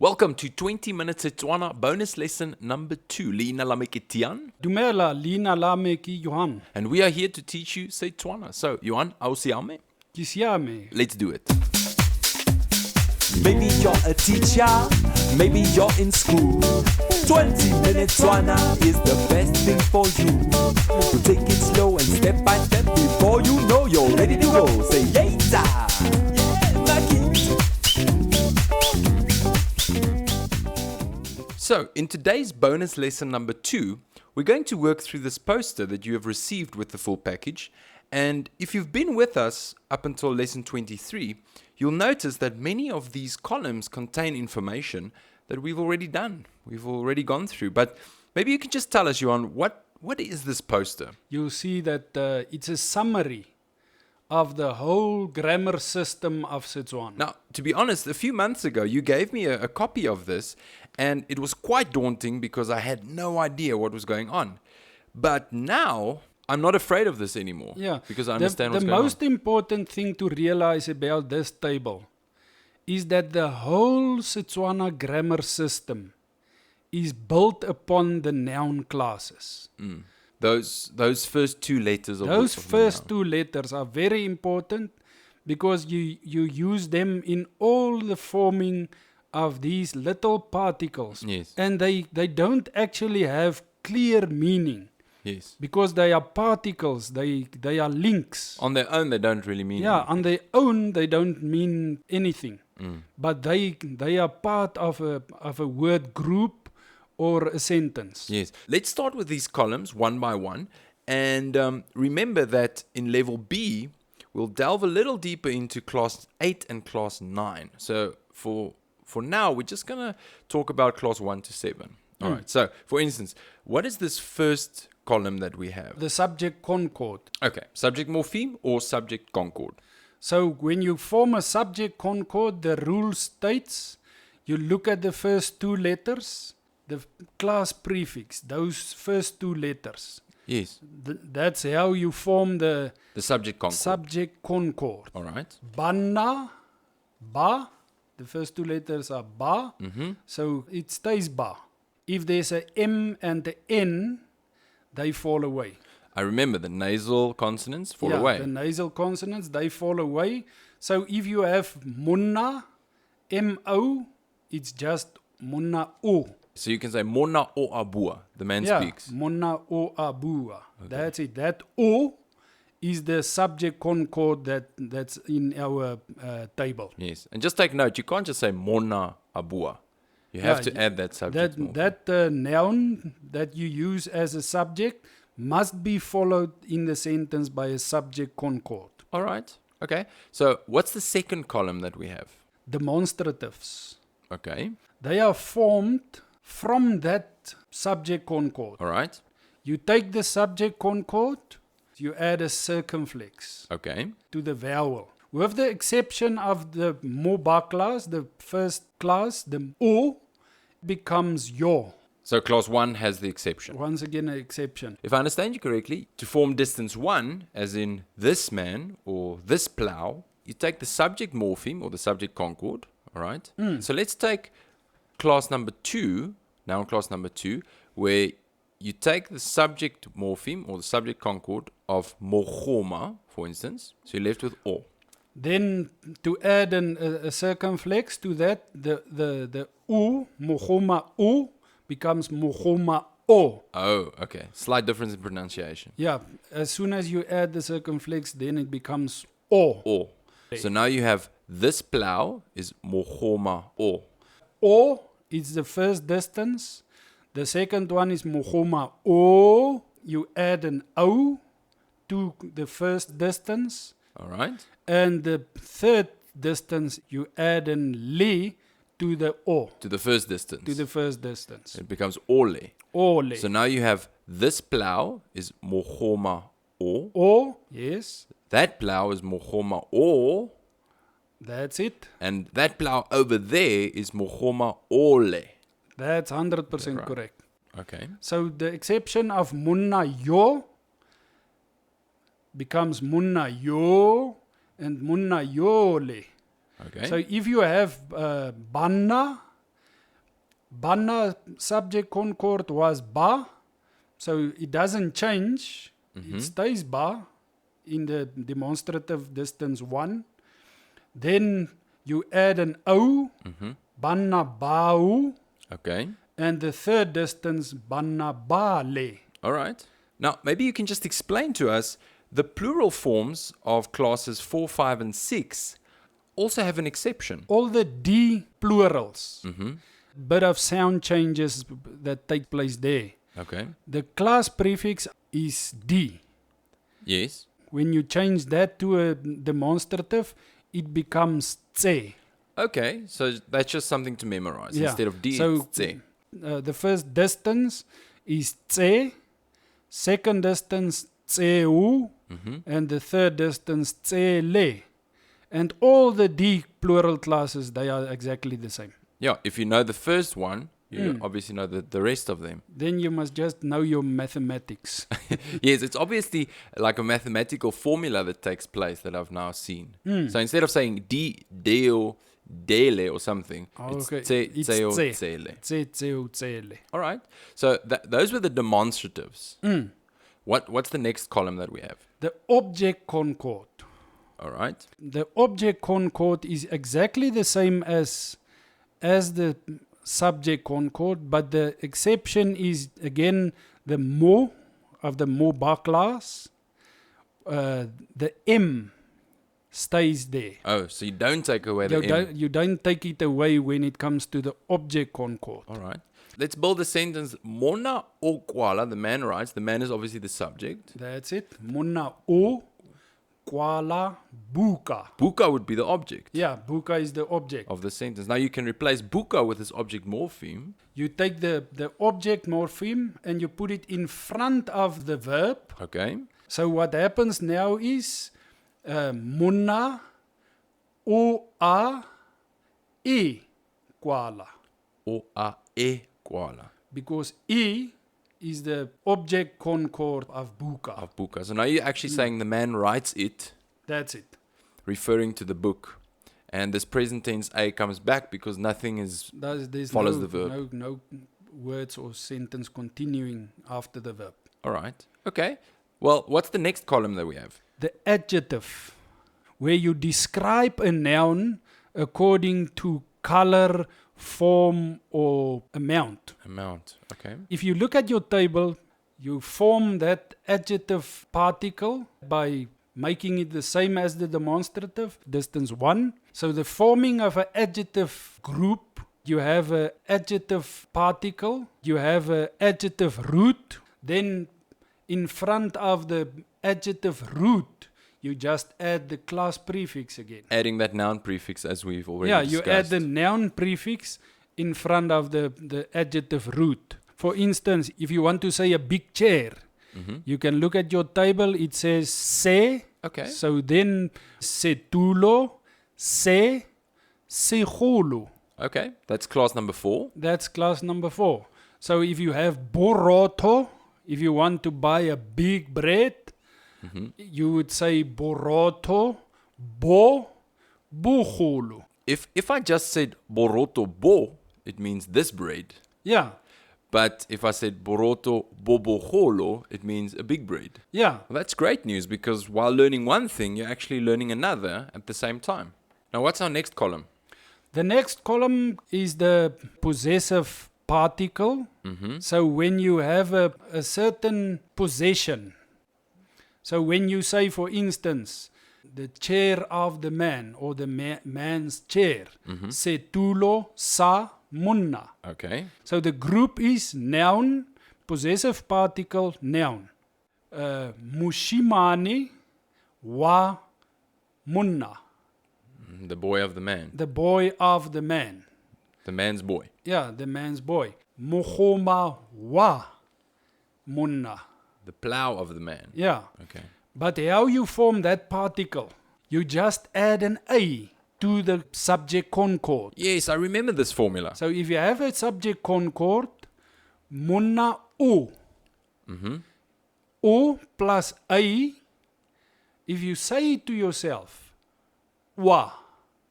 Welcome to 20 Minute Setswana bonus lesson number 2. Lina lameketian. Dumela, Lina lame ki Johan. And we are here to teach you Setswana. So, Johan, ausiame? Ki siame. Let's do it. Maybe you're a teacher, maybe you're in school. 20 minutes Setswana is the best thing for you. So take it slow and step by step. Before you know you're ready to go. Say later. Yeah, Maggie. So, in today's bonus lesson number 2, we're going to work through this poster that you have received with the full package. And if you've been with us up until lesson 23, you'll notice that many of these columns contain information that we've already done. We've already gone through. But maybe you could just tell us, Johan, what is this poster? You'll see that it's a summary of the whole grammar system of Setswana. Now, to be honest, a few months ago, you gave me a copy of this, and it was quite daunting because I had no idea what was going on. But now, I'm not afraid of this anymore. Yeah. Because I understand what's the going on. most important thing to realize about this table is that the whole Setswana grammar system is built upon the noun classes. Those first two letters of Those of the first noun. two letters are very important because you use them in all the forming of these little particles. Yes. And they don't actually have clear meaning Yes. because they are particles, they are links. On their own, they don't really mean Yeah, anything. on their own they don't mean anything. But they are part of a word group or a sentence. Yes. Let's start with these columns one by one. And remember that in level B, we'll delve a little deeper into class 8 and class 9. So for now, we're just going to talk about class 1 to 7. All right. So, for instance, what is this first column that we have? The subject concord. Okay. Subject morpheme or subject concord? So when you form a subject concord, the rule states you look at the first two letters, the class prefix, those first two letters. Yes. That's how you form the The subject concord. subject concord. All right. Banna, ba, the first two letters are ba, so it stays ba. If there's a M and a N, they fall away. I remember the nasal consonants fall Yeah, away. the nasal consonants, they fall away. So if you have munna, M-O, it's just munna o. So you can say mona o abua. The man speaks. Munna o abua. That's it. That o is the subject concord that's in our table. Yes. And just take note, you can't just say mona abua. You have to add that subject. morpheme. That noun that you use as a subject must be followed in the sentence by a subject concord. All right. Okay. So what's the second column that we have? Demonstratives. Okay. They are formed from that subject concord. All right. You take the subject concord, you add a circumflex Okay. to the vowel. With the exception of the moba class, the first class, the o becomes yo. So class 1 has the exception. Once again, an exception. If I understand you correctly, to form distance 1, as in this man or this plow, you take the subject morpheme or the subject concord. All right. So let's take class number 2, noun class number 2, where you take the subject morpheme or the subject concord of mochoma, for instance. So you're left with o. Then to add a circumflex to that, the u, mochoma u, becomes mochoma o. Oh, okay. Slight difference in pronunciation. Yeah, as soon as you add the circumflex, then it becomes o. O. So now you have this plow is mochoma o. O is the first distance. The second one is mochoma o. You add an o to the first distance. All right. And the third distance, you add an le to the o. To the first distance. To the first distance. It becomes ole. Ole. So now you have this plow is mochoma o. O, yes, That plow is mochoma o. that's it. And that plow over there is mochoma ole. That's 100% Right. correct. Okay. So the exception of munna yo becomes munna yo and munna yole. Okay. So if you have banna, Banna subject concord was ba. So it doesn't change. It stays ba in the demonstrative distance 1. Then you add an O. Banna bau. Okay. And the third distance, banna bale. All right. Now, maybe you can just explain to us the plural forms of classes 4, 5, and 6 also have an exception. All the D plurals, bit of sound changes that take place there. Okay. The class prefix is D. Yes. When you change that to a demonstrative, it becomes tse. Okay. So that's just something to memorize. Yeah. Instead of D, So, it's tse. The first distance is tse, second distance tseu, and the third distance tsele. And all the D plural classes, they are exactly the same. Yeah. If you know the first one, you obviously know the rest of them. Then you must just know your mathematics. Yes, it's obviously like a mathematical formula that takes place that I've now seen. So instead of saying D, deo, dele or something, it's tse, tseo, tsele. Tse, tseu, tsele. All right. So those were the demonstratives. What's the next column that we have? The object concord. All right. The object concord is exactly the same as the subject concord, but the exception is again the mo of the moba class. The M stays there. Oh, so you don't take away the M. You don't take it away when it comes to the object concord. All right. Let's build a sentence. Mona o koala, the man writes. The man is obviously the subject. That's it. Mona o koala buka. Buka would be the object. Yeah, buka is the object. Of the sentence. Now you can replace buka with this object morpheme. You take the object morpheme and you put it in front of the verb. Okay. So what happens now is mona o a e koala. O a e koala. Because e is the object concord of buka. Of buka. So now you're actually saying the man writes it. That's it. Referring to the book. And this present tense a comes back because nothing is There's follows no, the verb. No words or sentence continuing after the verb. All right. Okay. Well, what's the next column that we have? The adjective, where you describe a noun according to color, form, or amount. Amount. Okay. If you look at your table, you form that adjective particle by making it the same as the demonstrative, distance 1. So the forming of an adjective group, you have an adjective particle, you have an adjective root, then in front of the adjective root, you just add the class prefix again. Adding that noun prefix as we've already discussed. You add the noun prefix in front of the adjective root. For instance, if you want to say a big chair, you can look at your table, it says se. Okay. So then setulo, se, segolo. Okay. That's class number 4. That's class number 4. So if you have boroto, if you want to buy a big bread, you would say boroto, bo, buholo. If I just said boroto bo, it means this bread. Yeah, But if I said boroto boboholo, it means a big bread. yeah. Well, that's great news because while learning one thing, you're actually learning another at the same time. Now, what's our next column? The next column is the possessive particle. So when you have a certain possession, so when you say, for instance, the chair of the man or the man's chair, setulo sa munna. Okay. So the group is noun, possessive particle, noun. Mushimane wa munna. The boy of the man. The boy of the man. The man's boy. Yeah, the man's boy. Mohoma wa munna. The plow of the man. Yeah. Okay. But how you form that particle? You just add an A to the subject concord. Yes, I remember this formula. So if you have a subject concord, munna o. O plus A, if you say it to yourself, wa.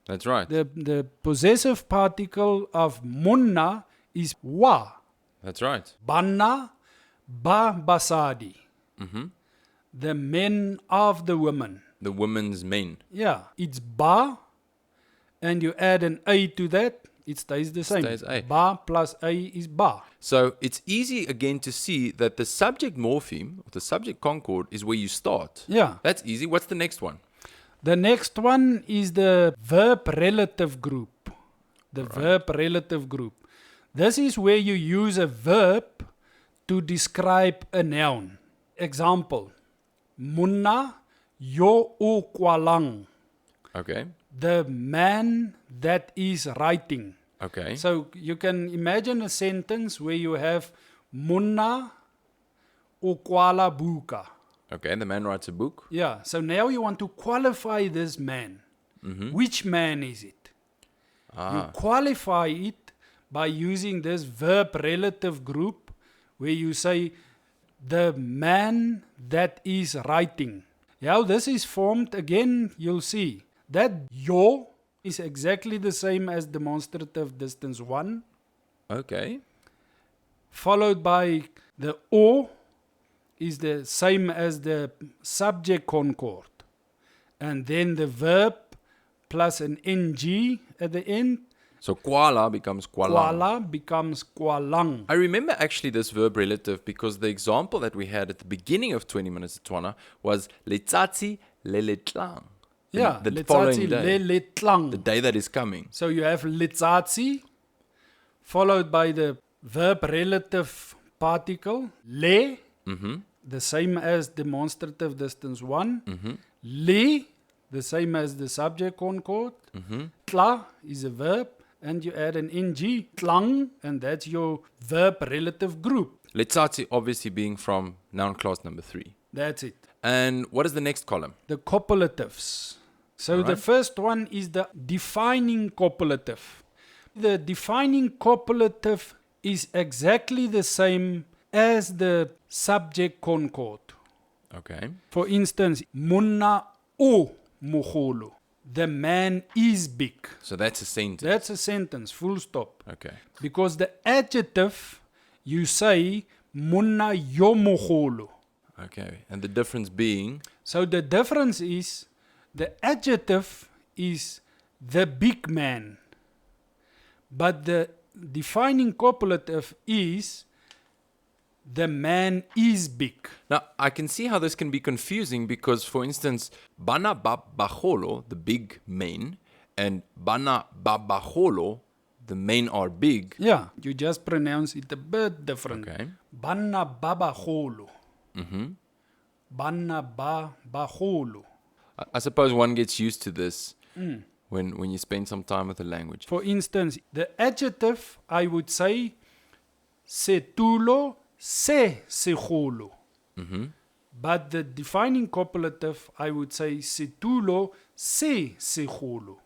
That's right. The possessive particle of munna is wa. That's right. Banna ba basadi. Mm-hmm. The men of the women. The women's men. Yeah, it's ba, and you add an a to that, it stays the same. Stays a. Ba plus a is ba. So it's easy again to see that the subject morpheme, or the subject concord, is where you start. Yeah. That's easy. What's the next one? The next one is the verb relative group. The verb relative group. This is where you use a verb to describe a noun. Example, Munna yo o kwalang. Okay. The man that is writing. Okay. So you can imagine a sentence where you have Munna o kwala buka. Okay, the man writes a book. Yeah, so now you want to qualify this man. Mm-hmm. Which man is it? You qualify it by using this verb relative group where you say the man that is writing. How this is formed, again, you'll see that yo is exactly the same as demonstrative distance 1, Okay. followed by the o is the same as the subject concord. And then the verb plus an ng at the end. So kwala becomes kwalang. Kwala becomes kwalang. I remember actually this verb relative because the example that we had at the beginning of 20 Minutes Setswana was letsatsi leletlang. Yeah, The following day. leletlang. The day that is coming. So you have letsatsi followed by the verb relative particle le, Mm-hmm. the same as demonstrative distance 1. Mm-hmm. Le, the same as the subject concord. Mm-hmm. Tla is a verb, and you add an ng, tlang, and that's your verb relative group. Letsatsi obviously being from noun class number 3. That's it. And what is the next column? The copulatives. So the Alright. first one is the defining copulative. The defining copulative is exactly the same as the subject concord. Okay. For instance, Munna o mogolo. The man is big. So that's a sentence. That's a sentence, full stop. Okay. Because the adjective, you say Munna yo mogolo. Okay. And the difference being? So the difference is the adjective is the big man. But the defining copulative is the man is big. Now, I can see how this can be confusing because, for instance, Bana Babaholo, the big men, and Bana Babaholo, the men are big. Yeah, you just pronounce it a bit different. Okay. Banna baba holo. Mm-hmm. Banna ba holo. I suppose one gets used to this when you spend some time with the language. For instance, the adjective, I would say, setulo se segolo. Mm-hmm. But the defining copulative, I would say, setulo se segolo.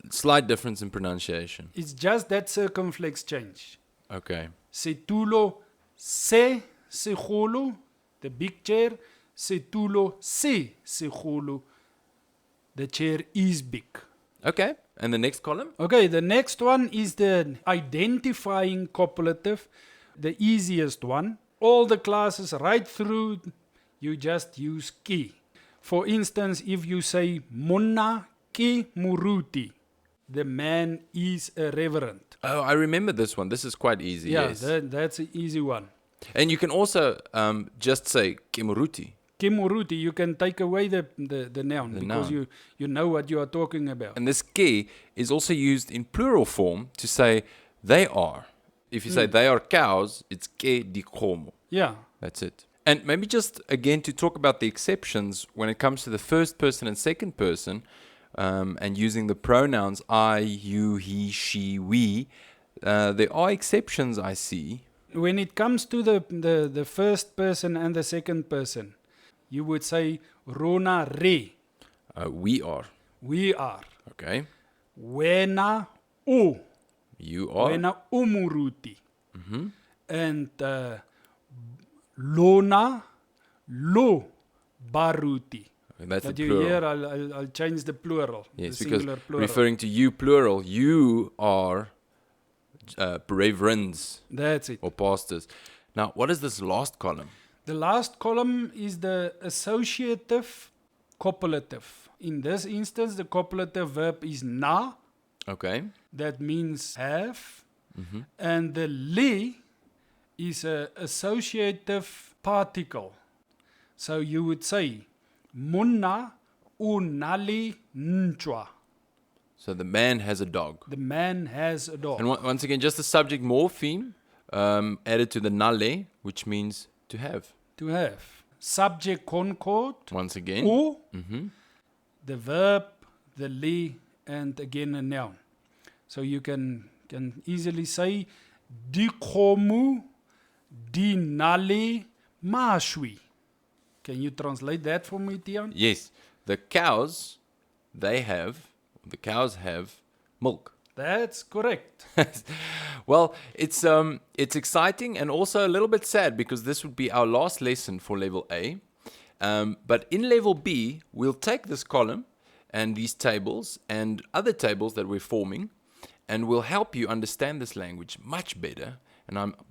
Slight difference in pronunciation. It's just that circumflex change. Okay. Setulo se segolo, the big chair. Setulo se segolo, the chair is big. Okay. And the next column? Okay, the next one is the identifying copulative, the easiest one. All the classes right through, you just use ki. For instance, if you say Munna ki muruti, the man is a reverend. Oh, I remember this one. This is quite easy. Yeah, Yes. that's an easy one. And you can also just say kimuruti. Kimuruti, you can take away the noun The because noun. you know what you are talking about. And this ki is also used in plural form to say they are. If you say they are cows, it's ke di khomo. Yeah. That's it. And maybe just again to talk about the exceptions when it comes to the first person and second person and using the pronouns I, you, he, she, we. There are exceptions I see. When it comes to the first person and the second person, you would say Rona re, We are. we are. Okay. Wena u, You are. wena umuruti. And Lona lo baruti. That's But the you plural. hear, I'll change the plural. Yes, the because singular plural. referring to you plural, you are reverends That's it. or pastors. Now, what is this last column? The last column is the associative cooperative. In this instance, the cooperative verb is na, Okay. that means have, and the li is a associative particle. So you would say munna unali nchwa. So the man has a dog. The man has a dog. And once again, just the subject morpheme added to the nale, which means to have. To have. Subject concord, Once again. u, the verb, the li, and again a noun. So you can easily say di khomu di nale mashwi. Can you translate that for me, Tian? Yes, the cows have milk. That's correct. Well, it's exciting and also a little bit sad because this would be our last lesson for level A. But in level B, we'll take this column and these tables and other tables that we're forming, and we'll help you understand this language much better.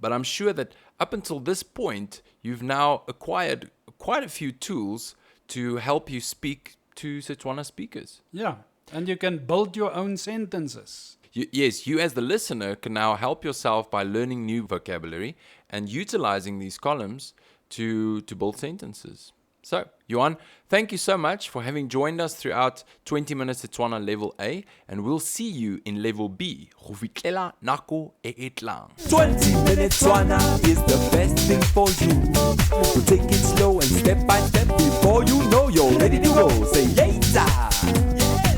But I'm sure that up until this point, you've now acquired quite a few tools to help you speak to Setswana speakers. Yeah. And you can build your own sentences. Yes, you as the listener can now help yourself by learning new vocabulary and utilizing these columns to build sentences. So, Johan, thank you so much for having joined us throughout 20 Minutes Setswana Level A, and we'll see you in Level B. Go fitlhela nako e e tlang. 20 minutes Setswana is the best thing for you. So take it slow and step by step before you know you're ready to go. Say later. Yeah.